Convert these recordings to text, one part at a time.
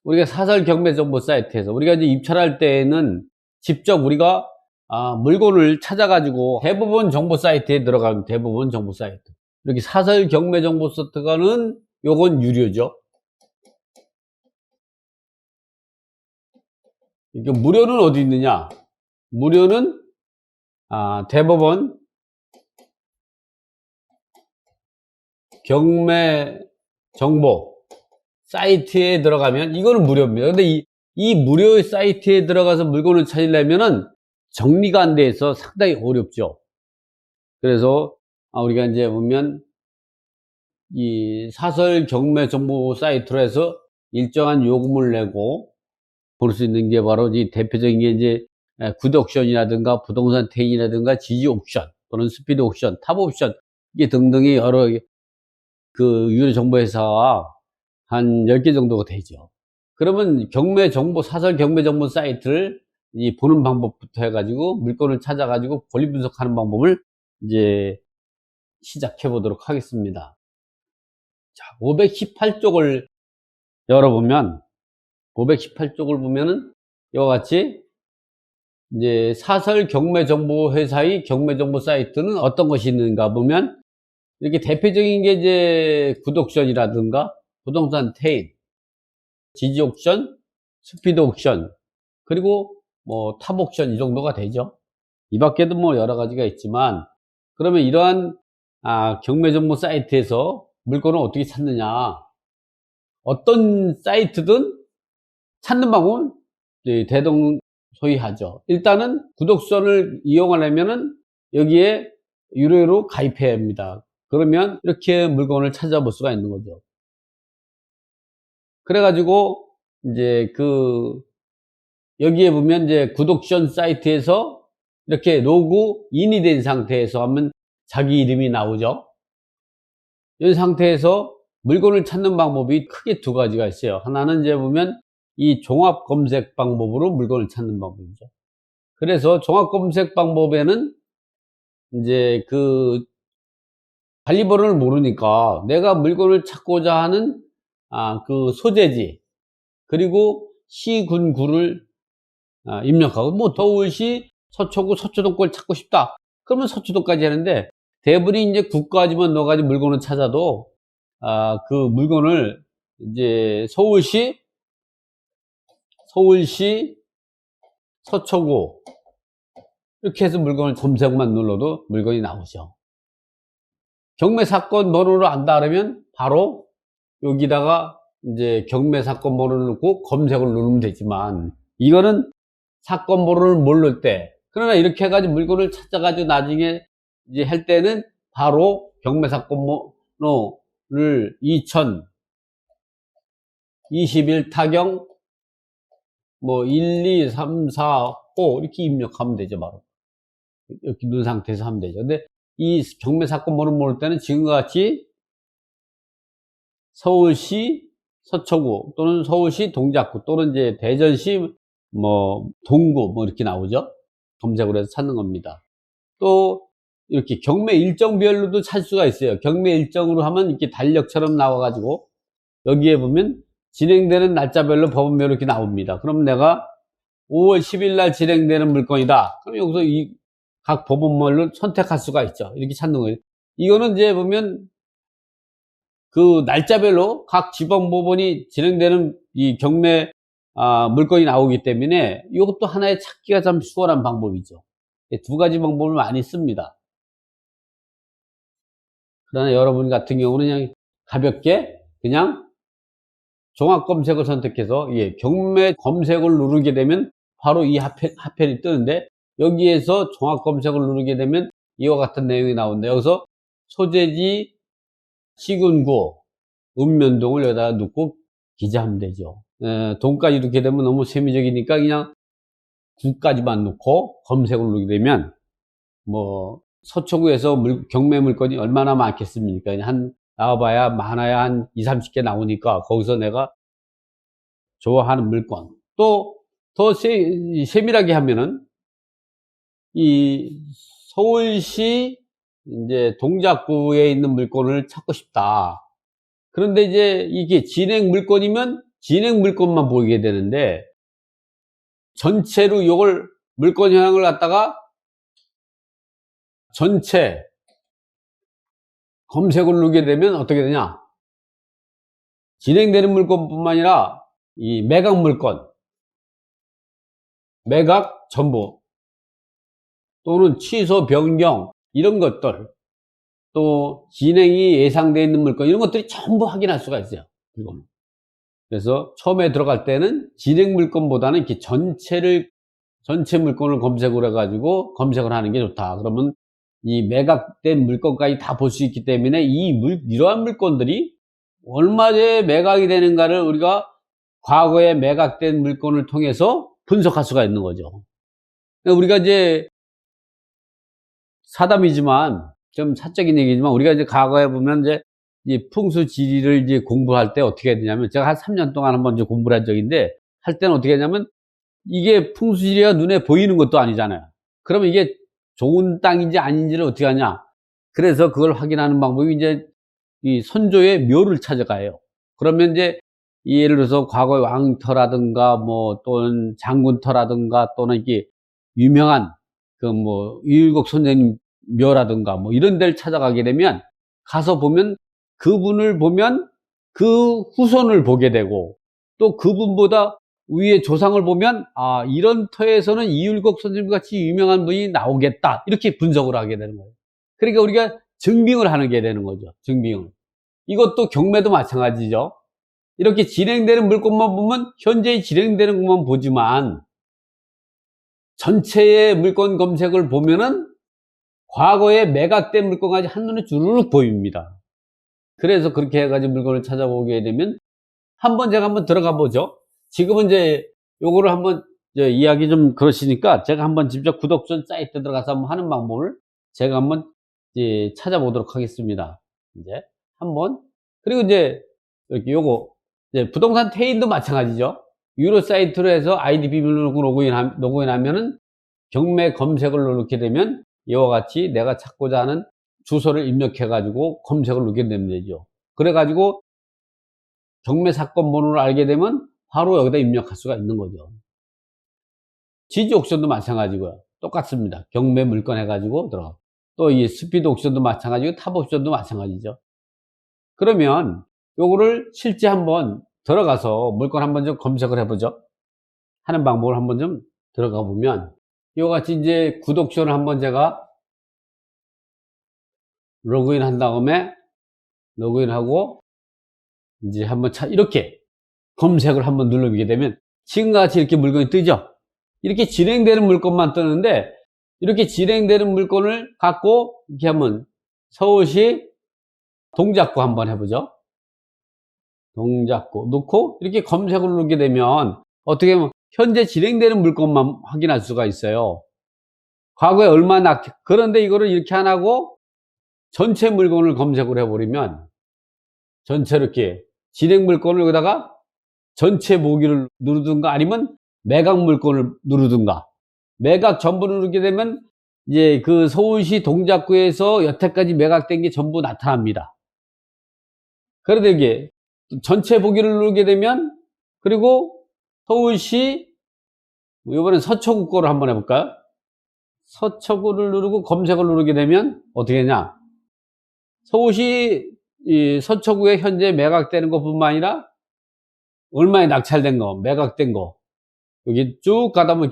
우리가 사설 경매 정보 사이트에서 우리가 이제 입찰할 때에는 직접 우리가 물건을 찾아가지고 대부분 정보 사이트에 들어가면 대부분 정보 사이트. 이렇게 사설 경매 정보 사이트가는 요건 유료죠. 이게 무료는 어디 있느냐? 무료는 대법원 경매 정보 사이트에 들어가면 이거는 무료입니다. 근데 이 무료 사이트에 들어가서 물건을 찾으려면은 정리가 안 돼 있어 상당히 어렵죠. 그래서 우리가 이제 보면 이 사설 경매 정보 사이트로 해서 일정한 요금을 내고 볼 수 있는 게 바로 이 대표적인 게 이제 구독 옥션이라든가 부동산 태인이라든가 지지 옥션 또는 스피드 옥션, 탑 옥션 이게 등등의 여러 그 유료 정보 회사가 한 10개 정도가 되죠. 그러면 경매 정보, 사설 경매 정보 사이트를 보는 방법부터 해가지고 물건을 찾아가지고 권리 분석하는 방법을 이제 시작해 보도록 하겠습니다. 자, 518쪽을 열어보면 518쪽을 보면은 이와 같이 이제 사설 경매 정보 회사의 경매 정보 사이트는 어떤 것이 있는가 보면 이렇게 대표적인 게 이제 구독션이라든가 부동산 태인, 지지 옥션, 스피드 옥션, 그리고 뭐 탑 옥션 이 정도가 되죠. 이 밖에도 뭐 여러 가지가 있지만 그러면 이러한 경매 정보 사이트에서 물건을 어떻게 찾느냐? 어떤 사이트든 찾는 방법은 대동소이하죠. 일단은 구독선을 이용하려면은 여기에 유료로 가입해야 합니다. 그러면 이렇게 물건을 찾아볼 수가 있는 거죠. 그래가지고 이제 여기에 보면 이제 구독션 사이트에서 이렇게 로그인이 된 상태에서 하면 자기 이름이 나오죠. 이 상태에서 물건을 찾는 방법이 크게 두 가지가 있어요. 하나는 이제 보면 이 종합 검색 방법으로 물건을 찾는 방법이죠. 그래서 종합 검색 방법에는 이제 관리번호를 모르니까 내가 물건을 찾고자 하는 그 소재지 그리고 시군구를 입력하고 뭐 서울시 서초구 서초동 걸 찾고 싶다 그러면 서초동까지 하는데 대부분이 이제 구까지만 넣어가지고 물건을 찾아도 그 물건을 이제 서울시 서초구 이렇게 해서 물건을 검색만 눌러도 물건이 나오죠. 경매 사건 번호를 안다 그러면 바로 여기다가 이제 경매 사건 번호를 넣고 검색을 누르면 되지만 이거는 사건 번호를 모를 때 그러나 이렇게 해가지고 물건을 찾아가지고 나중에 이제 할 때는 바로 경매 사건 번호를 2021 타경 뭐 1, 2, 3, 4, 5 이렇게 입력하면 되죠. 바로 이렇게 누른 상태에서 하면 되죠. 근데 이 경매 사건 번호 모를 때는 지금과 같이 서울시 서초구 또는 서울시 동작구 또는 이제 대전시 뭐 동구 뭐 이렇게 나오죠. 검색으로 해서 찾는 겁니다. 또 이렇게 경매 일정별로도 찾을 수가 있어요. 경매 일정으로 하면 이렇게 달력처럼 나와 가지고 여기에 보면 진행되는 날짜별로 법원별로 이렇게 나옵니다. 그럼 내가 5월 10일 날 진행되는 물건이다. 그럼 여기서 각 법원별로 선택할 수가 있죠. 이렇게 찾는 거예요. 이거는 이제 보면 그 날짜별로 각 지방법원이 진행되는 이 경매 물건이 나오기 때문에 이것도 하나의 찾기가 참 수월한 방법이죠. 두 가지 방법을 많이 씁니다. 그러나 여러분 같은 경우는 그냥 가볍게 그냥 종합 검색을 선택해서 경매 검색을 누르게 되면 바로 이 화면이 뜨는데 여기에서 종합 검색을 누르게 되면 이와 같은 내용이 나온다. 여기서 소재지 시군구 읍면동을 여기다가 넣고 기재하면 되죠. 동까지 넣게 되면 너무 세미적이니까 그냥 구까지만 넣고 검색을 누르게 되면 뭐 서초구에서 경매 물건이 얼마나 많겠습니까? 나와봐야 많아야 한 2, 30개 나오니까 거기서 내가 좋아하는 물건 또 더 세밀하게 하면은 이 서울시 이제 동작구에 있는 물건을 찾고 싶다. 그런데 이제 이게 진행 물건이면 진행 물건만 보이게 되는데, 전체로 이걸 물건 현황을 갖다가 전체 검색을 누르게 되면 어떻게 되냐? 진행되는 물건뿐만 아니라 이 매각 물건, 매각 전부 또는 취소 변경 이런 것들, 또 진행이 예상되어 있는 물건 이런 것들이 전부 확인할 수가 있어요. 이거는. 그래서 처음에 들어갈 때는 진행 물건보다는 이렇게 전체 물건을 검색을 해가지고 검색을 하는 게 좋다. 그러면 이 매각된 물건까지 다 볼 수 있기 때문에 이러한 물건들이 얼마에 매각이 되는가를 우리가 과거에 매각된 물건을 통해서 분석할 수가 있는 거죠. 우리가 이제 사담이지만, 좀 사적인 얘기지만, 우리가 이제 과거에 보면 이제 이 풍수 지리를 이제 공부할 때 어떻게 해야 되냐면, 제가 한 3년 동안 한번 이제 공부를 한 적인데, 할 때는 어떻게 하냐면, 이게 풍수 지리가 눈에 보이는 것도 아니잖아요. 그러면 이게 좋은 땅인지 아닌지를 어떻게 하냐. 그래서 그걸 확인하는 방법이 이제 이 선조의 묘를 찾아가요. 그러면 이제 예를 들어서 과거의 왕터라든가 뭐 또는 장군터라든가 또는 이게 유명한 그 뭐 유일곡 선생님 묘라든가 뭐 이런 데를 찾아가게 되면, 가서 보면 그분을 보면 그 후손을 보게 되고, 또 그분보다 위에 조상을 보면 아, 이런 터에서는 이율곡 선생님 같이 유명한 분이 나오겠다, 이렇게 분석을 하게 되는 거예요. 그러니까 우리가 증빙을 하는 게 되는 거죠. 증빙을. 이것도 경매도 마찬가지죠. 이렇게 진행되는 물건만 보면 현재 진행되는 것만 보지만, 전체의 물건 검색을 보면은 과거에 매각된 물건까지 한눈에 주르륵 보입니다. 그래서 그렇게 해가지고 물건을 찾아보게 되면, 제가 한번 들어가 보죠. 지금은 이제 요거를 한번 이제 이야기 좀 그러시니까 제가 한번 직접 구독전 사이트 들어가서 한번 하는 방법을 제가 한번 이제 찾아보도록 하겠습니다. 이제 한번. 그리고 이제 이렇게 요거 이제 부동산 태인도 마찬가지죠. 유로 사이트로 해서 아이디 비밀로 로그인하면은 경매 검색을 누르게 되면 이와 같이 내가 찾고자 하는 주소를 입력해 가지고 검색을 누르게 되면 되죠. 그래 가지고 경매 사건 번호를 알게 되면 바로 여기다 입력할 수가 있는 거죠. 지지 옥션도 마찬가지고요. 똑같습니다. 경매 물건 해가지고 들어가. 또 이 스피드 옥션도 마찬가지고 탑 옥션도 마찬가지죠. 그러면 요거를 실제 한번 들어가서 물건 한번 좀 검색을 해보죠. 하는 방법을 한번 좀 들어가 보면, 이와 같이 이제 굿옥션을 한번 제가 로그인 한 다음에 로그인하고 이제 한번 이렇게 검색을 한번 눌러보게 되면 지금과 같이 이렇게 물건이 뜨죠. 이렇게 진행되는 물건만 뜨는데, 이렇게 진행되는 물건을 갖고 이렇게 한번 서울시 동작구 한번 해보죠. 동작구 넣고 이렇게 검색을 누르게 되면 어떻게 보면 현재 진행되는 물건만 확인할 수가 있어요. 과거에 얼마나 그런데 이거를 이렇게 안 하고 전체 물건을 검색을 해버리면, 전체 이렇게 진행 물건을 여기다가 전체 보기를 누르든가 아니면 매각 물건을 누르든가, 매각 전부 누르게 되면 이제 그 서울시 동작구에서 여태까지 매각된 게 전부 나타납니다. 그런데 이게 전체 보기를 누르게 되면, 그리고 서울시 이번엔 서초구 거를 한번 해볼까요? 서초구를 누르고 검색을 누르게 되면 어떻게 되냐, 서울시 이 서초구에 현재 매각되는 것뿐만 아니라 얼마에 낙찰된 거, 매각된 거, 여기 쭉 가다 보면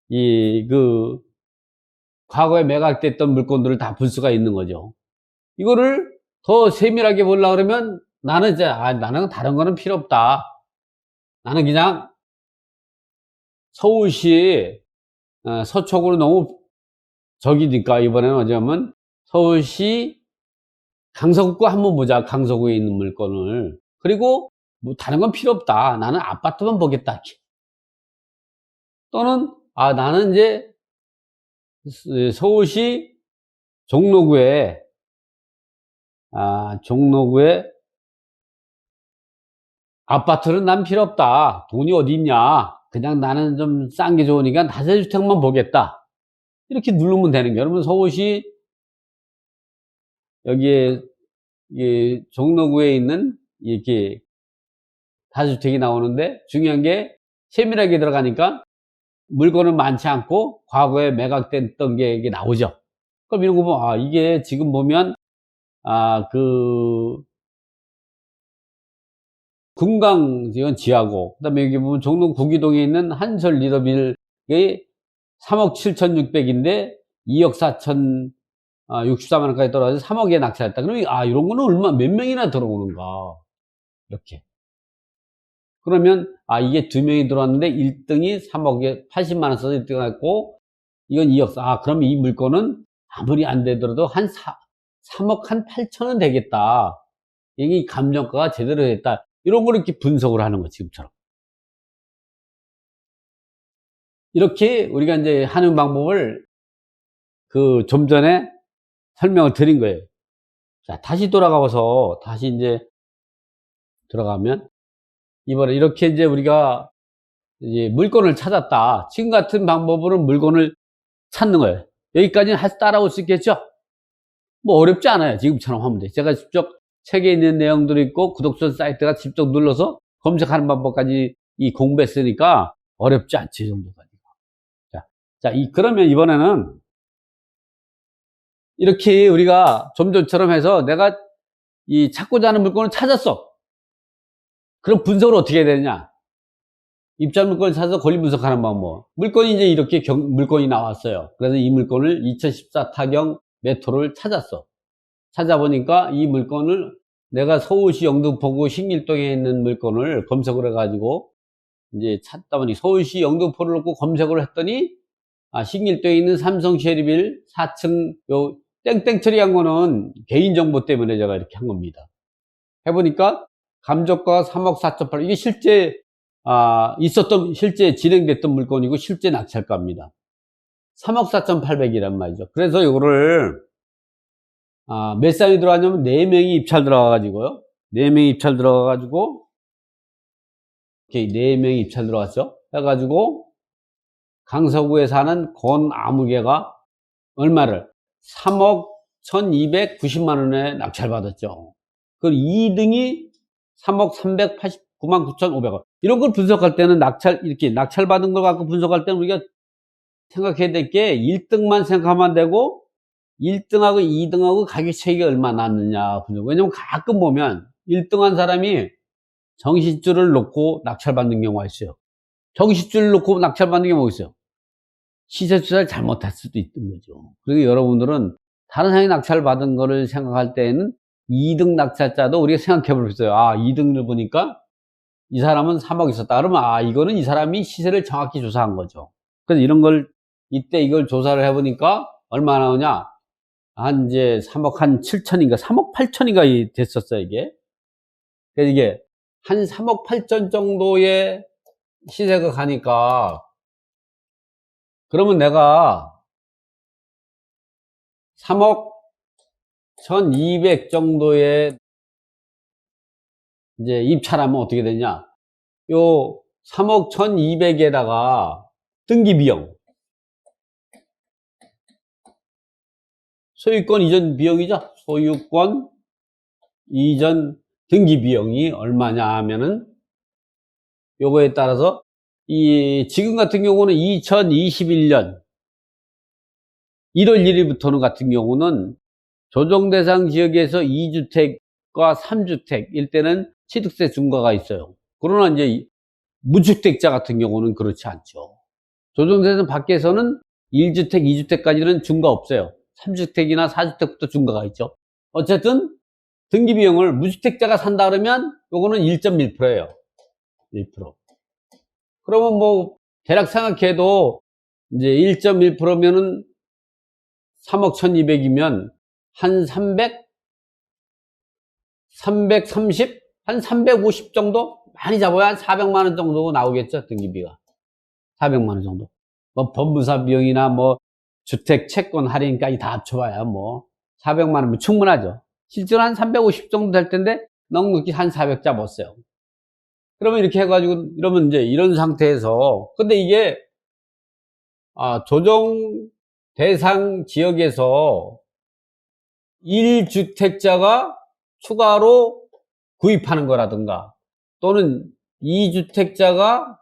이렇게 과거에 매각됐던 물건들을 다 볼 수가 있는 거죠. 이거를 더 세밀하게 보려고 그러면 나는 다른 거는 필요 없다. 나는 그냥 서울시 서초구로 너무 적이니까 이번에는 어쩌면 서울시 강서구 한번 보자. 강서구에 있는 물건을. 그리고 뭐 다른 건 필요 없다. 나는 아파트만 보겠다. 또는 나는 이제 서울시 종로구에 아파트는 난 필요 없다. 돈이 어디 있냐. 그냥 나는 좀 싼 게 좋으니까 다세주택만 보겠다. 이렇게 누르면 되는 거예요. 여러분 서울시 여기에 종로구에 있는 이렇게 다주택이 나오는데 중요한 게 세밀하게 들어가니까 물건은 많지 않고 과거에 매각됐던 게 이게 나오죠. 그럼 이런 거 보면 아 이게 지금 보면 그 금강 지원 지하고 그다음에 여기 보면 종로 구기동에 있는 한솔 리더빌의 3억 7,600인데 2억 4천 64만 원까지 떨어져서 3억에 낙찰했다. 그러면 이런 거는 얼마 몇 명이나 들어오는가 이렇게. 그러면 이게 두 명이 들어왔는데 1등이 3억에 80만 원 써서 1등 했고 이건 2억. 그러면 이 물건은 아무리 안 되더라도 한 3억 한 8천은 되겠다. 이게 감정가가 제대로 됐다. 이런 걸 이렇게 분석을 하는 거 지금처럼. 이렇게 우리가 이제 하는 방법을 좀 전에 설명을 드린 거예요. 자, 다시 돌아가서 다시 이제 들어가면 이번에 이렇게 이제 우리가 이제 물건을 찾았다. 지금 같은 방법으로 물건을 찾는 거예요. 여기까지는 따라올 수 있겠죠? 뭐 어렵지 않아요. 지금처럼 하면 돼. 제가 직접 책에 있는 내용들이 있고 구독자 사이트가 직접 눌러서 검색하는 방법까지 공부했으니까 어렵지 않지, 이 정도까지. 그러면 이번에는 이렇게 우리가 좀 전처럼 해서 내가 찾고자 하는 물건을 찾았어. 그럼 분석을 어떻게 해야 되느냐? 입찰 물건을 찾아서 권리 분석하는 방법. 물건이 이제 이렇게 물건이 나왔어요. 그래서 이 물건을 2014 타경 메토를 찾았어. 찾아보니까 이 물건을 내가 서울시 영등포구 신길동에 있는 물건을 검색을 해가지고 이제 찾다 보니 서울시 영등포를 놓고 검색을 했더니 신길동에 있는 삼성쉐리빌 4층 요 땡땡 처리한 거는 개인정보 때문에 제가 이렇게 한 겁니다. 해보니까 감정가가 3억 4,800 이게 실제 실제 진행됐던 물건이고 실제 낙찰가입니다. 3억 4,800이란 말이죠. 그래서 이거를 몇 사람이 들어가냐면 4명이 입찰 들어가가지고요. 4명이 입찰 들어가가지고 이렇게 4명이 입찰 들어갔죠. 해가지고 강서구에 사는 권아무개가 얼마를 3억 1,290만 원에 낙찰받았죠. 그리고 2등이 3억 389만 9,500원. 이런 걸 분석할 때는 이렇게 낙찰받은 걸 갖고 분석할 때는 우리가 생각해야 될 게 1등만 생각하면 되고 1등하고 2등하고 가격 차이가 얼마나 났느냐. 왜냐면 가끔 보면 1등한 사람이 정시줄을 놓고 낙찰받는 경우가 있어요. 정시줄을 놓고 낙찰받는 경우가 있어요. 시세 추산을 잘못할 수도 있는 거죠. 그리고 여러분들은 다른 사람이 낙찰받은 거를 생각할 때에는 2등 낙찰자도 우리가 생각해 볼 수 있어요. 2등을 보니까 이 사람은 3억 있었다. 그러면 이거는 이 사람이 시세를 정확히 조사한 거죠. 그래서 이런 걸 이때 이걸 조사를 해보니까 얼마 나오냐? 이제 3억 한 7천인가 3억 8천인가 됐었어요, 이게. 그래서 이게 한 3억 8천 정도의 시세가 가니까 그러면 내가 3억 1,200 정도의 이제 입찰하면 어떻게 되냐? 요 3억 1,200에다가 등기 비용. 소유권 이전 비용이죠. 소유권 이전 등기 비용이 얼마냐 하면은 요거에 따라서 지금 같은 경우는 2021년 1월 1일부터는 같은 경우는 조정대상 지역에서 2주택과 3주택일 때는 취득세 중과가 있어요. 그러나 이제 무주택자 같은 경우는 그렇지 않죠. 조정대상 밖에서는 1주택, 2주택까지는 중과 없어요. 3주택이나 4주택부터 중과가 있죠. 어쨌든 등기비용을 무주택자가 산다 그러면 요거는 1.1%예요. 1%. 그러면 뭐 대략 생각해도 이제 1.1%면은 3억 1,200이면 한 330, 한 350 정도? 많이 잡아야 한 400만 원 정도 나오겠죠, 등기비가. 400만 원 정도. 뭐 법무사 비용이나 뭐 주택 채권 할인까지 다 합쳐봐야 뭐 400만 원이면 충분하죠. 실제로 한 350 정도 될 텐데 넉넉히 한 400 잡았어요. 그러면 이렇게 해가지고 이러면 이제 이런 상태에서 근데 이게 조정 대상 지역에서 1주택자가 추가로 구입하는 거라든가 또는 이주택자가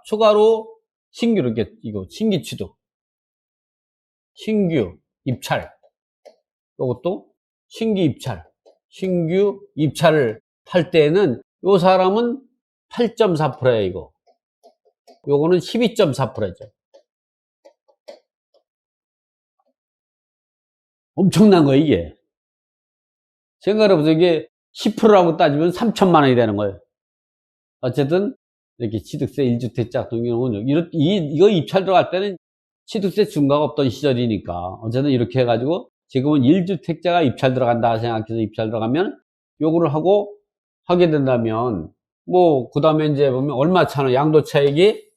추가로 신규로 이거 신규 취득, 신규 입찰, 이것도 신규 입찰을 할 때에는 요 사람은 8.4%예요, 이거. 요거는 12.4%죠. 엄청난 거예요, 이게. 생각해보세요. 이게 10%라고 따지면 3천만 원이 되는 거예요. 어쨌든, 이렇게 취득세 1주택자 같은 경우는, 이거 입찰 들어갈 때는 취득세 중과가 없던 시절이니까, 어쨌든 이렇게 해가지고, 지금은 1주택자가 입찰 들어간다 생각해서 입찰 들어가면, 요거를 하게 된다면, 그 다음에 이제 보면 얼마 차는 양도 차익이,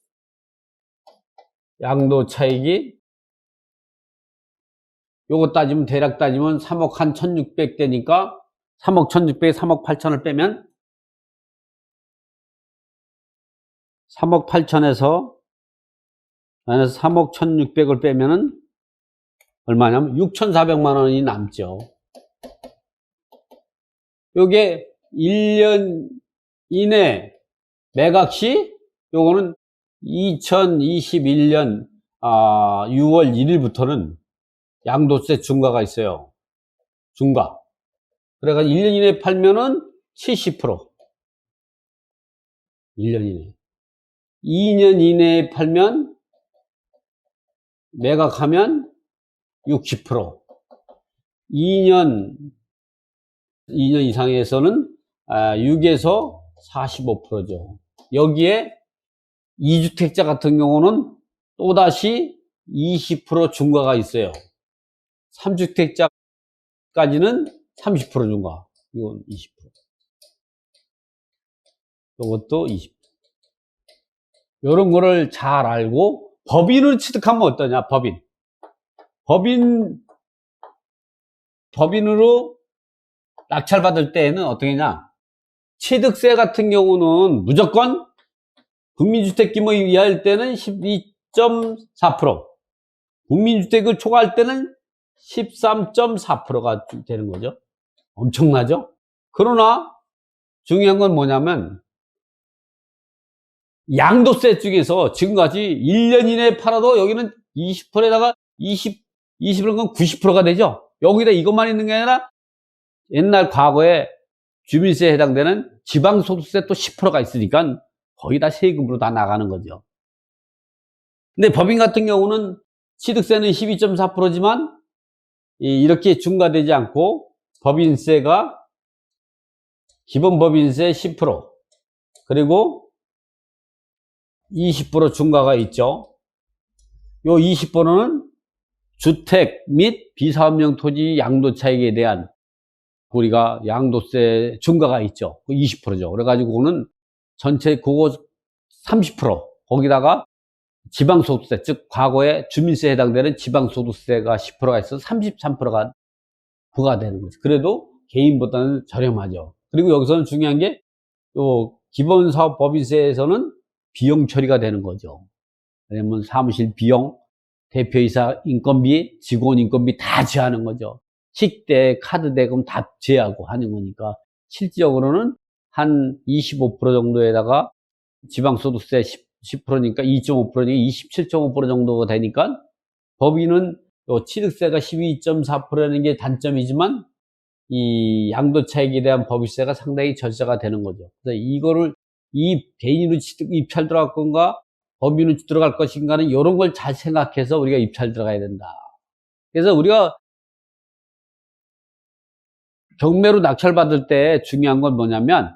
요거 따지면, 대략 따지면 3억 한 1600 되니까, 3억 1600에 3억 8천을 빼면, 3억 8천에서, 마이너스 3억 1600을 빼면은, 얼마냐면 6,400만 원이 남죠. 요게 1년 이내 매각 시, 요거는 2021년 6월 1일부터는 양도세 중과가 있어요. 중과. 그래가지고 1년 이내에 팔면은 70%. 1년 이내. 2년 이내에 팔면, 매각하면 60%. 2년 이상에서는 6에서 45%죠. 여기에 2주택자 같은 경우는 또다시 20% 중과가 있어요. 3주택자까지는 30% 중과. 이건 20%. 이것도 20%. 이런 거를 잘 알고 법인으로 취득하면 어떠냐, 법인으로 낙찰받을 때에는 어떻게 하냐, 취득세 같은 경우는 무조건 국민주택 규모 이하일 때는 12.4%, 국민주택을 초과할 때는 13.4%가 되는 거죠. 엄청나죠? 그러나 중요한 건 뭐냐면, 양도세 쪽에서 지금까지 1년 이내에 팔아도 여기는 20%에다가 20%는 90%가 되죠. 여기다 이것만 있는 게 아니라 옛날 과거에 주민세에 해당되는 지방소득세 또 10%가 있으니까 거의 다 세금으로 다 나가는 거죠. 근데 법인 같은 경우는 취득세는 12.4%지만 이렇게 중과되지 않고 법인세가 기본 법인세 10%, 그리고 20% 중과가 있죠. 요 20%는 주택 및 비사업용 토지 양도차익에 대한 우리가 양도세 중과가 있죠. 그 20%죠. 그래가지고 그거는 전체 그거 30%, 거기다가 지방소득세, 즉 과거에 주민세에 해당되는 지방소득세가 10%가 있어서 33%가 부과되는 거죠. 그래도 개인보다는 저렴하죠. 그리고 여기서는 중요한 게 요 기본사업 법인세에서는 비용 처리가 되는 거죠. 왜냐면 사무실 비용, 대표이사 인건비, 직원 인건비 다 제하는 거죠. 식대, 카드 대금 다 제하고 하는 거니까 실질적으로는 한 25% 정도에다가 지방소득세 10%니까 2.5%니까 27.5% 정도가 되니까 법인은 취득세가 12.4%라는 게 단점이지만 이 양도차익에 대한 법인세가 상당히 절세가 되는 거죠. 그래서 이거를 이 개인으로 입찰 들어갈 건가 법인으로 들어갈 것인가는 이런 걸 잘 생각해서 우리가 입찰 들어가야 된다. 그래서 우리가 경매로 낙찰 받을 때 중요한 건 뭐냐면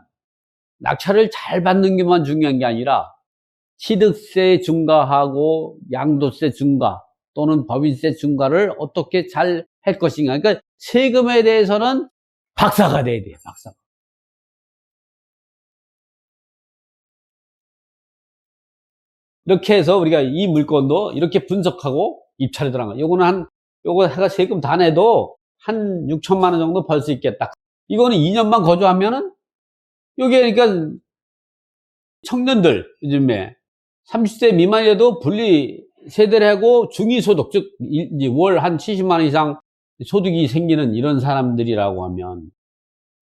낙찰을 잘 받는 게만 중요한 게 아니라 취득세 중과하고 양도세 중과 또는 법인세 중과를 어떻게 잘 할 것인가. 그러니까 세금에 대해서는 박사가 돼야 돼요. 박사가. 이렇게 해서 우리가 이 물건도 이렇게 분석하고 입찰에 들어간 거예요. 요거 해가 세금 다 내도 한 6천만 원 정도 벌 수 있겠다. 이거는 2년만 거주하면은 요게 그러니까 청년들 요즘에 30세 미만이라도 분리 세대를 하고 중위소득, 즉 월 한 70만 원 이상 소득이 생기는 이런 사람들이라고 하면,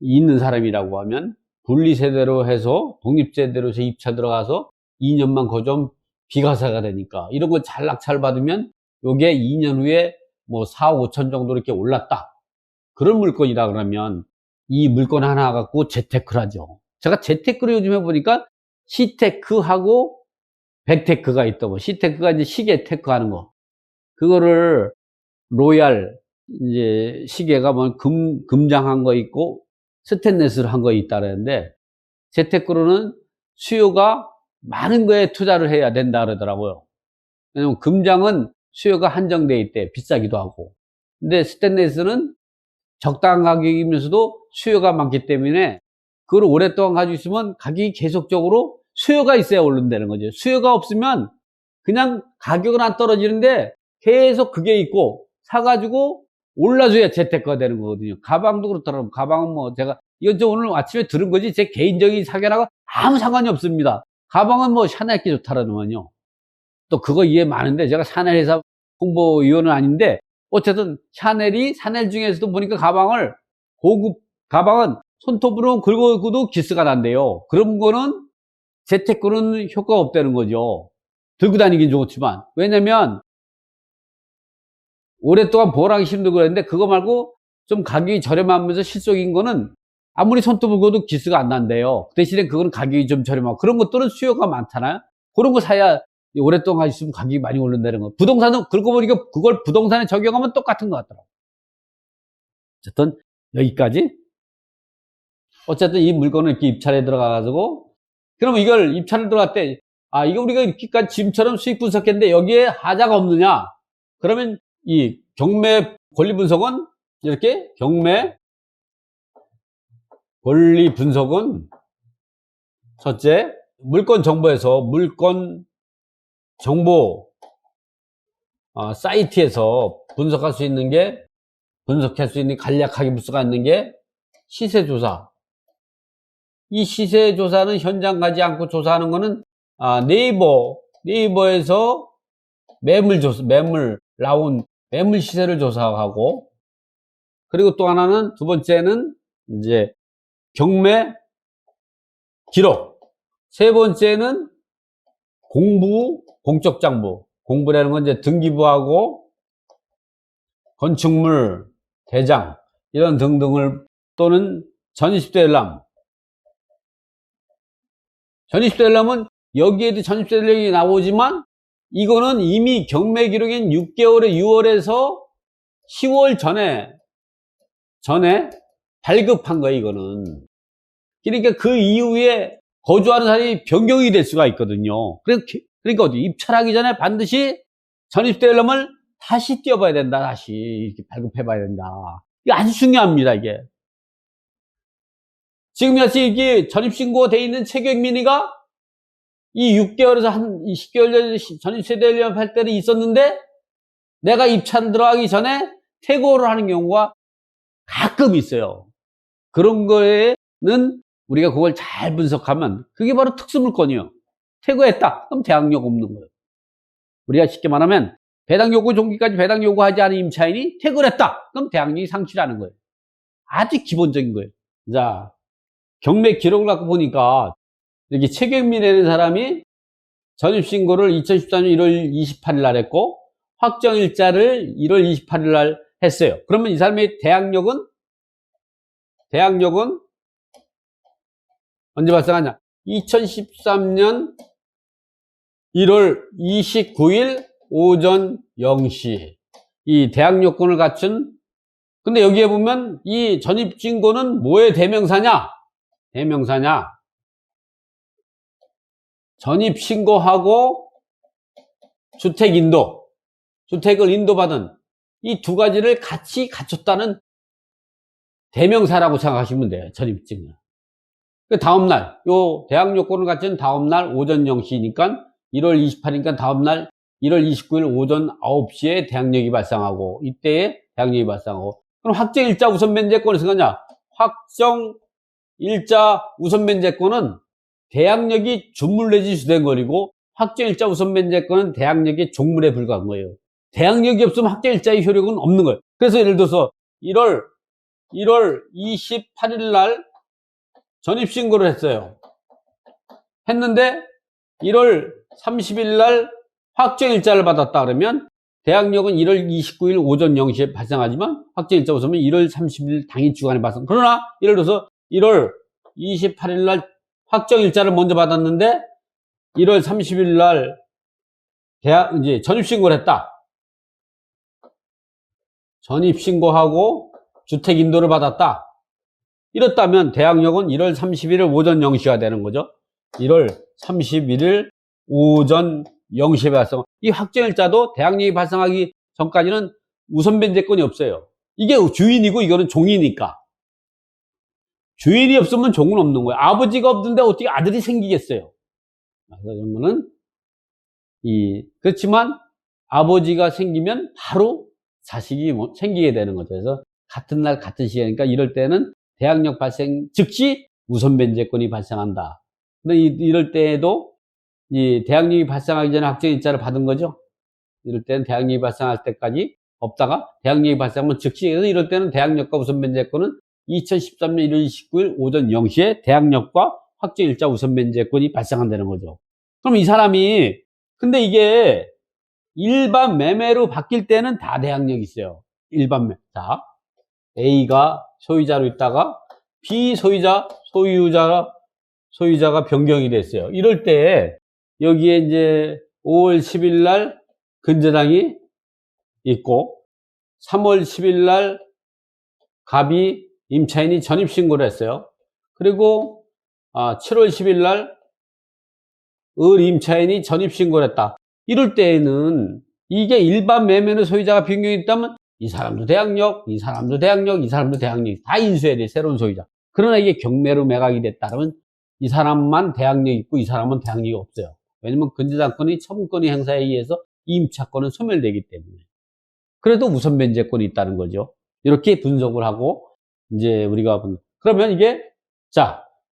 있는 사람이라고 하면 분리세대로 해서 독립세대로 해서 입차 들어가서 2년만 거주하면 비과세가 되니까 이런 거 잘 낙찰 받으면 요게 2년 후에 뭐 4억 5천 정도 이렇게 올랐다. 그런 물건이다 그러면 이 물건 하나 갖고 재테크를 하죠. 제가 재테크를 요즘 해보니까 시테크하고 백테크가 있다고. 시테크가 이제 시계 테크 하는 거. 그거를 로얄 이제 시계가 뭐 금장한 거 있고 스테인리스를 한 거 있다 그랬는데 재테크로는 수요가 많은 거에 투자를 해야 된다 그러더라고요. 왜냐면 금장은 수요가 한정돼 있대. 비싸기도 하고. 근데 스테인리스는 적당한 가격이면서도 수요가 많기 때문에 그걸 오랫동안 가지고 있으면 가격이 계속적으로 수요가 있어야 오른다는 거죠. 수요가 없으면 그냥 가격은 안 떨어지는데 계속 그게 있고 사가지고 올라줘야 재테크가 되는 거거든요. 가방도 그렇더라고요. 가방은 뭐 제가 이건 저 오늘 아침에 들은 거지 제 개인적인 사견하고 아무 상관이 없습니다. 가방은 뭐 샤넬 게 좋다라더만요. 또 그거 이해 많은데 제가 샤넬 회사 홍보위원은 아닌데 어쨌든 샤넬 중에서도 보니까 가방을 고급 가방은 손톱으로 긁어도 기스가 난대요. 그런 거는 재테크는 효과가 없다는 거죠. 들고 다니긴 좋지만 왜냐면 오랫동안 보호하기 힘들고 그랬는데 그거 말고 좀 가격이 저렴하면서 실속인 거는 아무리 손톱을 긁어도 기스가 안 난대요. 그 대신에 그거는 가격이 좀 저렴하고 그런 것들은 수요가 많잖아요. 그런 거 사야 오랫동안 있으면 가격이 많이 오른다는 거. 부동산은 긁어보니까 그걸 부동산에 적용하면 똑같은 것 같더라고. 어쨌든 여기까지. 어쨌든 이 물건을 이렇게 입찰에 들어가가지고 그러면 이걸 입찰을 들어갈 때 이거 우리가 이렇게까지 지금처럼 수익 분석했는데 여기에 하자가 없느냐? 그러면 이 경매 권리 분석은 이렇게 경매 권리 분석은 첫째 물건 정보에서 물건 정보 사이트에서 분석할 수 있는 게 간략하게 분석할 수 있는 게 시세조사. 이 시세조사는 현장 가지 않고 조사하는 거는 네이버에서 매물 나온 매물 시세를 조사하고 그리고 또 하나는 두 번째는 이제 경매 기록. 세 번째는 공적 장부. 공부라는 건 이제 등기부하고 건축물 대장 이런 등등을 또는 전입대 열람. 전입대 열람은 여기에도 전입대 열람이 나오지만 이거는 이미 경매 기록인 6개월에 6월에서 10월 전에 발급한 거예요, 이거는. 그러니까 그 이후에 거주하는 사람이 변경이 될 수가 있거든요. 그러니까 어디 입찰하기 전에 반드시 전입대 열람을 다시 띄워봐야 된다. 다시 이렇게 발급해봐야 된다. 이게 아주 중요합니다. 이게 지금 같이 이게 전입신고가 돼 있는 최경민이가 이 6개월에서 한 10개월 전에 전입세대 열람 할 때는 있었는데 내가 입찰 들어가기 전에 퇴고를 하는 경우가 가끔 있어요. 그런 거에는 우리가 그걸 잘 분석하면 그게 바로 특수물건이에요. 퇴고했다. 그럼 대항력 없는 거예요. 우리가 쉽게 말하면 배당 요구 종기까지 배당 요구하지 않은 임차인이 퇴고를 했다. 그럼 대항력이 상실하는 거예요. 아주 기본적인 거예요. 자, 경매 기록을 갖고 보니까 여기 최경민이라는 사람이 전입신고를 2014년 1월 28일 날 했고 확정일자를 1월 28일 날 했어요. 그러면 이 사람의 대항력은 언제 발생하냐? 2013년 1월 29일 오전 0시 이 대항력권을 갖춘 근데 여기에 보면 이 전입신고는 뭐의 대명사냐? 전입신고하고 주택을 인도받은 이 두 가지를 같이 갖췄다는 대명사라고 생각하시면 돼요. 전입증은. 그 다음날, 요 대항력권을 갖춘 다음날 오전 0시니까 1월 28일이니까 다음날 1월 29일 오전 9시에 대항력이 발생하고 이때에 대항력이 발생하고 그럼 확정일자 우선변제권이 생각냐? 확정일자 우선변제권은 대항력이 준물 내지 주된거리고 확정일자 우선변제권은 대항력이 종물에 불과한 거예요. 대항력이 없으면 확정일자의 효력은 없는 거예요. 그래서 예를 들어서 1월 28일 날 전입신고를 했어요. 했는데 1월 30일 날 확정일자를 받았다 그러면 대항력은 1월 29일 오전 0시에 발생하지만 확정일자 우선은 1월 30일 당일 주간에 발생. 그러나 예를 들어서 1월 28일 날 확정일자를 먼저 받았는데 1월 30일 날 이제 전입신고를 했다. 전입신고하고 주택인도를 받았다. 이렇다면 대항력은 1월 31일 오전 0시가 되는 거죠. 1월 31일 오전 0시에 발생. 이 확정일자도 대항력이 발생하기 전까지는 우선 변제권이 없어요. 이게 주인이고 이거는 종이니까. 주인이 없으면 종은 없는 거예요. 아버지가 없는데 어떻게 아들이 생기겠어요. 그러면은 그렇지만 아버지가 생기면 바로 자식이 생기게 되는 거죠. 그래서 같은 날 같은 시간이니까 이럴 때는 대항력 발생 즉시 우선 변제권이 발생한다. 근데 이럴 때에도 이 대항력이 발생하기 전에 확정일자를 받은 거죠. 이럴 때는 대항력이 발생할 때까지 없다가 대항력이 발생하면 즉시. 그래서 이럴 때는 대항력과 우선 변제권은 2013년 1월 29일 오전 0시에 대항력과 확정일자 우선 변제권이 발생한다는 거죠. 그럼 이 사람이 근데 이게 일반 매매로 바뀔 때는 다 대항력이 있어요. 일반 매매. 자, A가 소유자로 있다가 B 소유자가 변경이 됐어요. 이럴 때 여기에 이제 5월 10일 날 근저당이 있고 3월 10일 날 갑이 임차인이 전입신고를 했어요. 그리고 7월 10일 날 을 임차인이 전입신고를 했다. 이럴 때에는 이게 일반 매매는 소유자가 변경이 있다면 이 사람도 대항력, 이 사람도 대항력, 이 사람도 대항력 다 인수해야 돼. 새로운 소유자. 그러나 이게 경매로 매각이 됐다면 이 사람만 대항력이 있고 이 사람은 대항력이 없어요. 왜냐면 근저당권이 처분권의 행사에 의해서 임차권은 소멸되기 때문에. 그래도 우선 변제권이 있다는 거죠. 이렇게 분석을 하고 이제 우리가 그러면 이게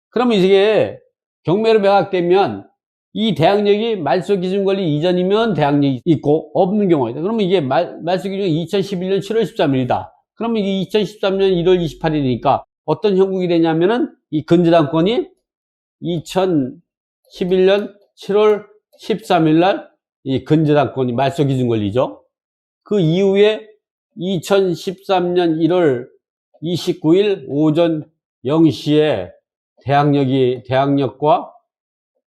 그러면 이게 경매로 매각되면 이 대항력이 말소기준권리 이전이면 대항력이 있고 없는 경우이다. 그러면 이게 말소기준이 2011년 7월 13일이다. 그러면 이게 2013년 1월 28일이니까 어떤 형국이 되냐면은 이 근저당권이 2011년 7월 13일 날 이 근저당권이 말소기준권리죠. 그 이후에 2013년 1월 29일 오전 0시에 대항력과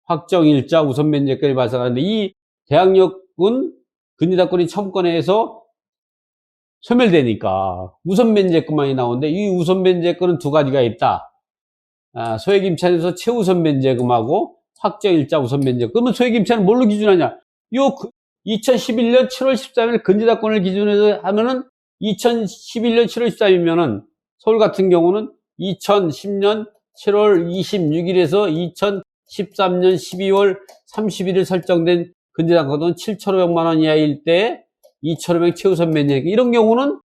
확정일자 우선 변제권이 발생하는데 이 대항력은 근저당권이 처분권에서 소멸되니까 우선 변제권만이 나오는데 이 우선 변제권은 두 가지가 있다. 소액임차인에서 최우선 변제금하고 확정일자 우선 변제금. 그러면 소액임차는 뭘로 기준하냐? 2011년 7월 13일 근저당권을 기준으로 하면은 2011년 7월 13일이면은 서울 같은 경우는 2010년 7월 26일에서 2013년 12월 31일 설정된 근저당권은 7,500만 원 이하일 때 2,500 최우선 변제금. 이런 경우는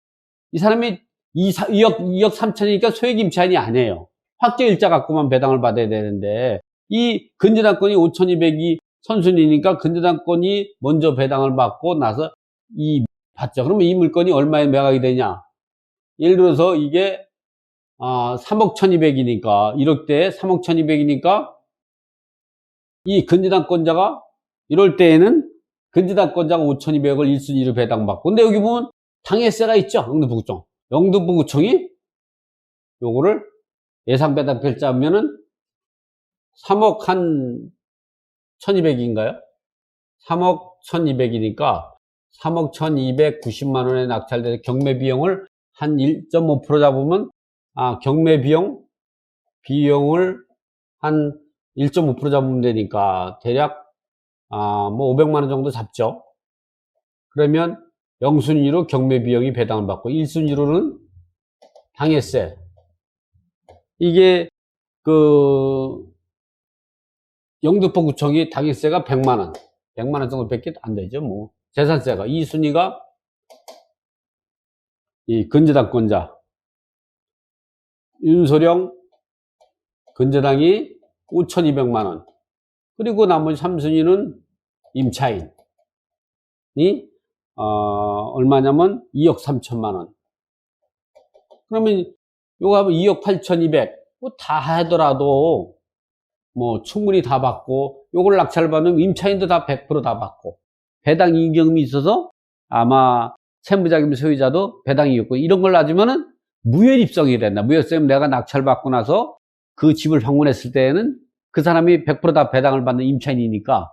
이 사람이 2억 3천이니까 소액임차인이 아니에요. 확정일자 갖고만 배당을 받아야 되는데 이 근저당권이 5,200이 선순위니까 근저당권이 먼저 배당을 받고 나서 받죠. 그러면 이 물건이 얼마에 매각이 되냐? 예를 들어서 이게 3억 1,200이니까 1억대에 3억 1,200이니까 이 근저당권자가 이럴 때에는 근저당권자가 5,200을 1순위로 배당받고 근데 여기 보면 당해세가 있죠. 영등포구청. 영등포구청이 요거를 예상배당 결제하면은 3억 한 1,200인가요? 3억 1,200이니까 3억 1,290만 원에 낙찰돼서 경매 비용을 한 1.5% 잡으면 경매 비용을 한 1.5% 잡으면 되니까 대략 뭐 500만 원 정도 잡죠. 그러면 0순위로 경매 비용이 배당을 받고 1순위로는 당해세. 이게 영등포구청이 당해세가 100만 원. 100만 원 정도밖에 안 되죠. 뭐 재산세가 2순위가 이 근저당권자 윤소령 근저당이 5,200만 원. 그리고 나머지 3순위는 임차인이 얼마냐면 2억 3천만 원. 그러면 요거 하면 2억 8,200. 뭐 다 하더라도 뭐 충분히 다 받고, 요걸 낙찰받으면 임차인도 다 100%다 받고, 배당 이익금이 있어서 아마 채무자금 소유자도 배당이 있고, 이런 걸 놔주면은 무효입성이 된다. 무효입성은 내가 낙찰받고 나서 그 집을 방문했을 때에는 그 사람이 100%다 배당을 받는 임차인이니까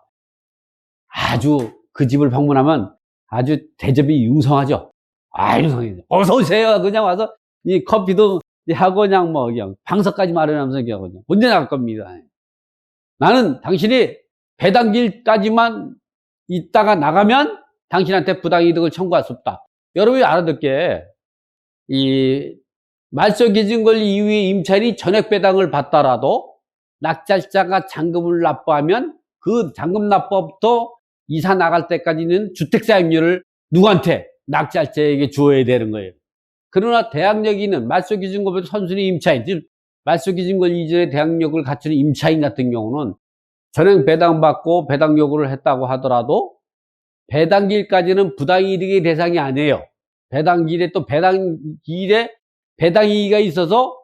아주 그 집을 방문하면 아주 대접이 융성하죠. 아, 융성해. 어서 오세요. 그냥 와서 이 커피도 하고 그냥 뭐 그냥 방석까지 마련하면서 그냥 언제 나갈 겁니다. 나는 당신이 배당길까지만 있다가 나가면 당신한테 부당이득을 청구할 수 없다. 여러분이 알아듣게, 이 말소기준권리 이후에 임차인이 전액배당을 받더라도 낙찰자가 잔금을 납부하면 그 잔금 납부부터 이사 나갈 때까지는 주택사용료를 누구한테? 낙찰자에게 주어야 되는 거예요. 그러나 대항력이 있는 말소기준권리 선순위 임차인, 즉 말소기준권리 이전에 대항력을 갖추는 임차인 같은 경우는 전액 배당받고 배당 요구를 했다고 하더라도 배당기일까지는 부당이득의 대상이 아니에요. 배당기일에 또 배당기일에 배당이익이 있어서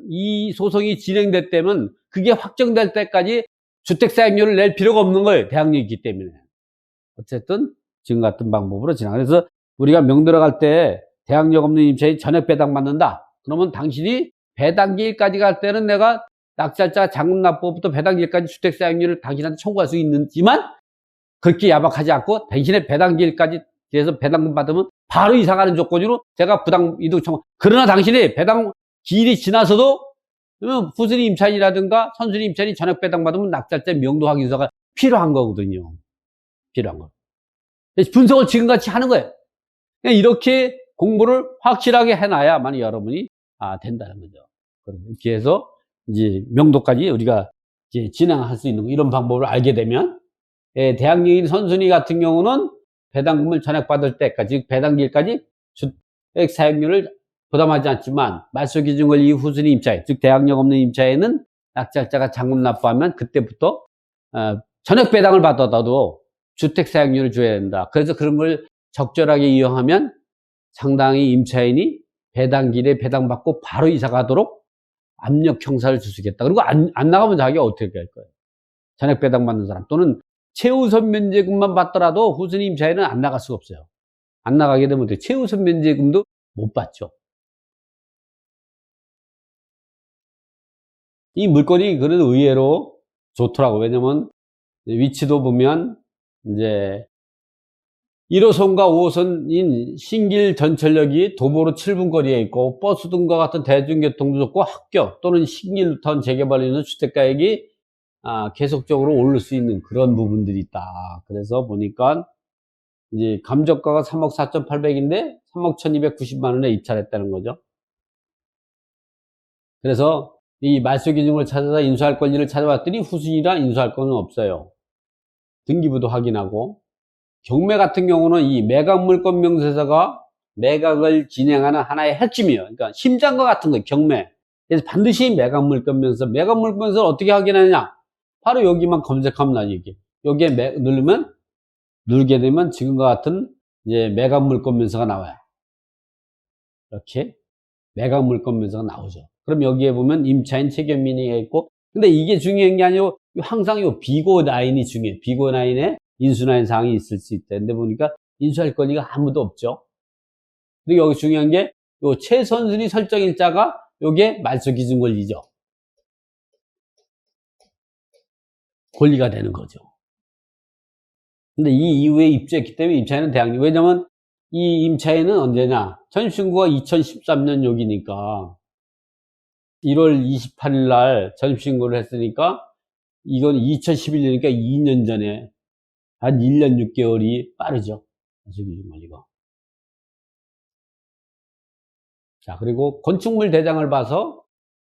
이 소송이 진행됐다면 그게 확정될 때까지 주택사용료를 낼 필요가 없는 거예요. 대항력이 있기 때문에. 어쨌든 지금 같은 방법으로 진행. 그래서 우리가 명들어갈 때 대항력 없는 임차인이 전액 배당 받는다. 그러면 당신이 배당기일까지 갈 때는 내가 낙찰자 잔금 납부부터 배당기일까지 주택사용료를 당신한테 청구할 수 있지만 그렇게 야박하지 않고 당신의 배당기일까지 돼서 배당금 받으면 바로 이사가는 조건으로 제가 부당 이득 청구. 그러나 당신이 배당 기일이 지나서도 후순위 임차인이라든가 선순위 임차인이 전액 배당 받으면 낙찰자 명도 확인서가 필요한 거거든요. 필요한 거. 분석을 지금같이 하는 거예요. 이렇게 공부를 확실하게 해놔야만 여러분이 된다는 거죠. 이렇게 해서 이제 명도까지 우리가 이제 진행할 수 있는 거, 이런 방법을 알게 되면, 대항력인 선순위 같은 경우는 배당금을 전액받을 때까지, 즉 배당기일까지 주택 사용료를 부담하지 않지만 말소기준권리 이후 후순위 임차인, 즉 대항력 없는 임차인은 낙찰자가 잔금 납부하면 그때부터 전액 배당을 받아도 주택 사용료를 줘야 된다. 그래서 그런 걸 적절하게 이용하면 상당히 임차인이 배당기일에 배당받고 바로 이사 가도록 압력 형사를 줄 수 있겠다. 그리고 안 나가면 자기가 어떻게 할 거예요? 전액 배당 받는 사람 또는 최우선 면제금만 받더라도 후순위 임차인은 안 나갈 수가 없어요. 안 나가게 되면 최우선 면제금도 못 받죠. 이 물건이 그래도 의외로 좋더라고. 왜냐면 위치도 보면 이제 1호선과 5호선인 신길 전철역이 도보로 7분 거리에 있고, 버스 등과 같은 대중교통도 좋고, 학교 또는 신길루턴 재개발에는 주택가액이 계속적으로 오를 수 있는 그런 부분들이 있다. 그래서 보니까 이제 감정가가 3억 4,800인데 3억 1,290만 원에 입찰했다는 거죠. 그래서 이 말소기준을 찾아서 인수할 권리를 찾아봤더니 후순위라 인수할 권은 없어요. 등기부도 확인하고, 경매 같은 경우는 이 매각물권 명세서가 매각을 진행하는 하나의 핵심이에요. 그러니까 심장과 같은 거예요, 경매. 그래서 반드시 매각물권 명세서. 매각물권 명세서를 어떻게 확인하느냐? 바로 여기만 검색하면 나와요, 이게. 여기에 누르게 되면 지금과 같은 이제 매각물권 명세서가 나와요. 이렇게 매각물권 명세서가 나오죠. 그럼 여기에 보면 임차인 책임민의가 있고, 근데 이게 중요한 게 아니고 항상 요 비고 라인이 중요해요. 비고 라인에 인수라인 사항이 있을 수 있다. 근데 보니까 인수할 권리가 아무도 없죠. 그리고 여기 중요한 게 요 최선순위 설정일자가 요게 말소기준 권리죠. 권리가 되는 거죠. 근데 이 이후에 입주했기 때문에 임차인은 대항력. 왜냐면 이 임차인은 언제냐? 전입신고가 2013년 여기니까 1월 28일 날 전입신고를 했으니까 이건 2011년이니까 2년 전에 한 1년 6개월이 빠르죠. 말소기준 권리가. 자, 그리고 건축물 대장을 봐서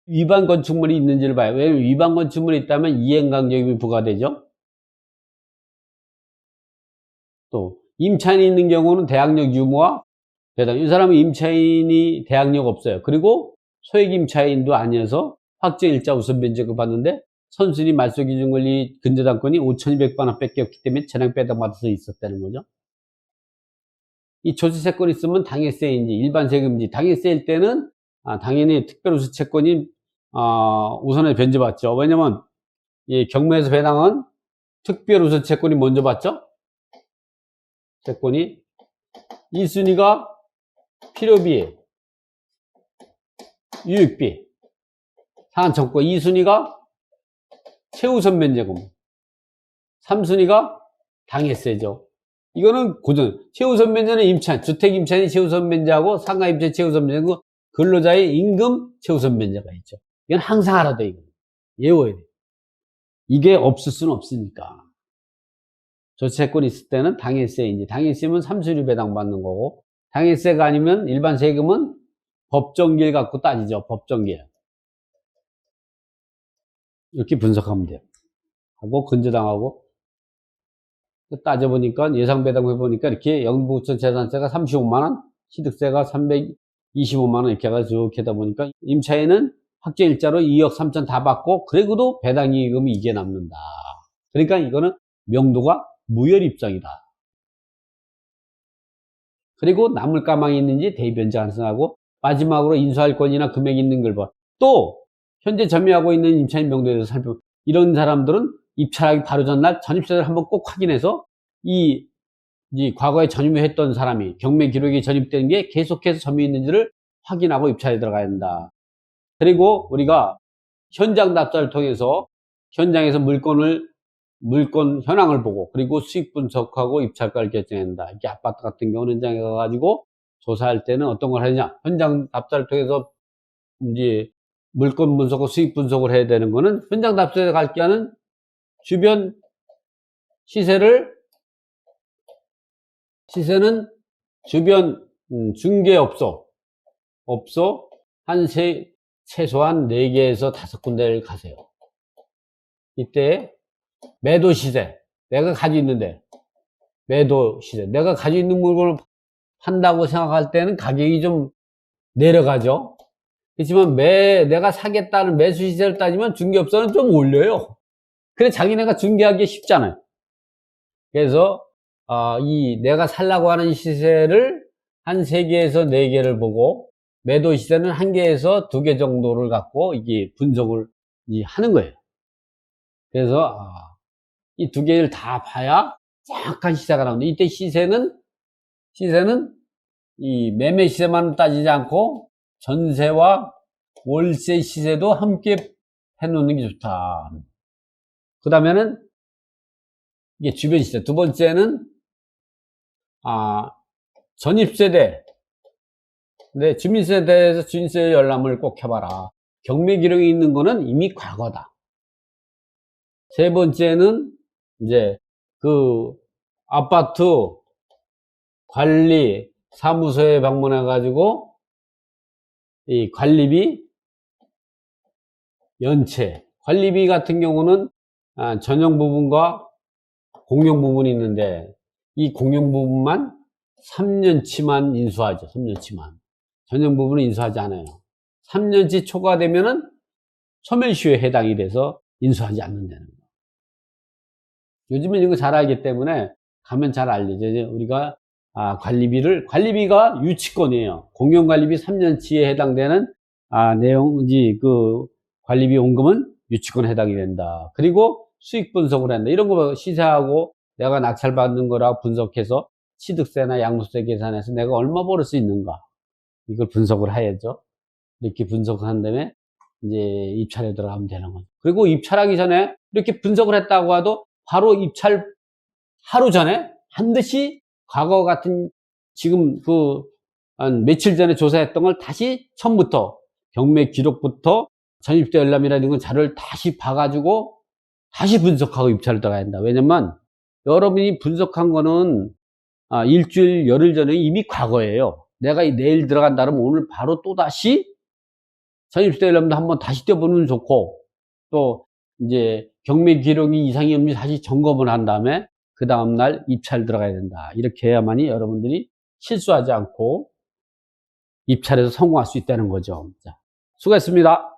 위반 건축물이 있는지를 봐요. 왜냐면 위반 건축물이 있다면 이행강제금이 부과되죠. 또 임차인이 있는 경우는 대항력 유무와 배당. 이 사람은 임차인이 대항력 없어요. 그리고 소액 임차인도 아니어서 확정일자 우선 면제금 받는데 선순위 말소기준권리 근저당권이 5,200만 원 뺏겼기 때문에 전액 배당받아서 있었다는 거죠. 이 조세채권 있으면 당해세인지 일반 세금인지, 당해세일 때는 당연히 특별우수 채권인 우선에 변제받죠. 왜냐면 이 경매에서 배당은 특별 우선 채권이 먼저 받죠. 채권이 1순위가 필요비, 유익비, 상한청구. 2순위가 최우선 면제금, 3순위가 당해세죠. 이거는 고정. 최우선 면제는 임차인, 주택 임차인이 최우선 면제하고 상가 임차인 최우선 면제고 근로자의 임금 최우선 면제가 있죠. 이건 항상 알아야 돼. 이거 외워야 돼. 이게 없을 수는 없으니까. 조치채권이 있을 때는 당해세인지, 당해세면 3순위 배당받는 거고, 당해세가 아니면 일반 세금은 법정기일 갖고 따지죠. 법정기일. 이렇게 분석하면 돼요. 하고 근저당하고 따져보니까 예상배당 해보니까 이렇게 영부구청 재산세가 35만원, 취득세가 325만원 이렇게 해가지고 쭉 하다 보니까 임차인은 확정일자로 2억 3천 다 받고 그래도 배당이익금이 이게 남는다. 그러니까 이거는 명도가 무혈입장이다. 그리고 남을 가망이 있는지 대변제 환승하고 마지막으로 인수할 건이나 금액이 있는 걸 봐. 또 현재 점유하고 있는 임차인 명도에 대해서 살펴보면 이런 사람들은 입찰하기 바로 전날 전입세를 한번 꼭 확인해서 이 과거에 전입했던 사람이 경매 기록이 전입된 게 계속해서 점유 있는지를 확인하고 입찰에 들어가야 된다. 그리고 우리가 현장 답사를 통해서 현장에서 물건 현황을 보고 그리고 수익 분석하고 입찰가를 결정한다. 이게 아파트 같은 경우는 현장에 가가지고 조사할 때는 어떤 걸 하느냐. 현장 답사를 통해서 이제 물건 분석과 수익 분석을 해야 되는 거는 현장 답사에 갈 경우는 주변 시세는 주변 중개업소 최소한 4개에서 5군데를 가세요. 이때 매도 시세, 내가 가지고 있는데 매도 시세, 내가 가지고 있는 물건을 판다고 생각할 때는 가격이 좀 내려가죠. 그렇지만 내가 사겠다는 매수 시세를 따지면 중개업소는 좀 올려요. 그래 자기네가 중개하기 쉽잖아요. 그래서 내가 살라고 하는 시세를 한 3개에서 4개를 보고 매도 시세는 1개에서 2개 정도를 갖고 이게 분석을 하는 거예요. 그래서 이 2개를 다 봐야 정확한 시세가 나오는데 이때 시세는 이 매매 시세만 따지지 않고 전세와 월세 시세도 함께 해놓는 게 좋다. 그 다음에는 이게 주변 시세. 두 번째는 전입세대. 근데 주민세대에서 주민세 열람을 꼭 해봐라. 경매 기록이 있는 거는 이미 과거다. 세 번째는 이제 그 아파트 관리 사무소에 방문해 가지고 이 관리비 연체, 관리비 같은 경우는 전용 부분과 공용 부분이 있는데 이 공용 부분만 3년치만 인수하죠. 3년치만. 전용 부분은 인수하지 않아요. 3년치 초과되면은 소멸시효에 해당이 돼서 인수하지 않는다는 거예요. 요즘은 이거 잘 알기 때문에 가면 잘 알려져. 우리가 관리비가 유치권이에요. 공용관리비 3년치에 해당되는 그 관리비 원금은 유치권에 해당이 된다. 그리고 수익 분석을 한다. 이런 거 시세하고 내가 낙찰받는 거라고 분석해서 취득세나 양도세 계산해서 내가 얼마 벌을 수 있는가. 이걸 분석을 해야죠. 이렇게 분석한 다음에 이제 입찰에 들어가면 되는 거죠. 그리고 입찰하기 전에 이렇게 분석을 했다고 해도 바로 입찰 하루 전에 반드시 과거 같은 지금 한 며칠 전에 조사했던 걸 다시 처음부터 경매 기록부터 전입세 열람이라는 자료를 다시 봐가지고 다시 분석하고 입찰을 들어가야 한다. 왜냐면 여러분이 분석한 거는 일주일, 열흘 전에 이미 과거예요. 내가 내일 들어간다 그러면 오늘 바로 또 다시 전입세 열람도 한번 다시 떼보면 좋고 또 이제 경매 기록이 이상이 없는지 다시 점검을 한 다음에 그 다음날 입찰 들어가야 된다. 이렇게 해야만이 여러분들이 실수하지 않고 입찰에서 성공할 수 있다는 거죠. 자, 수고했습니다.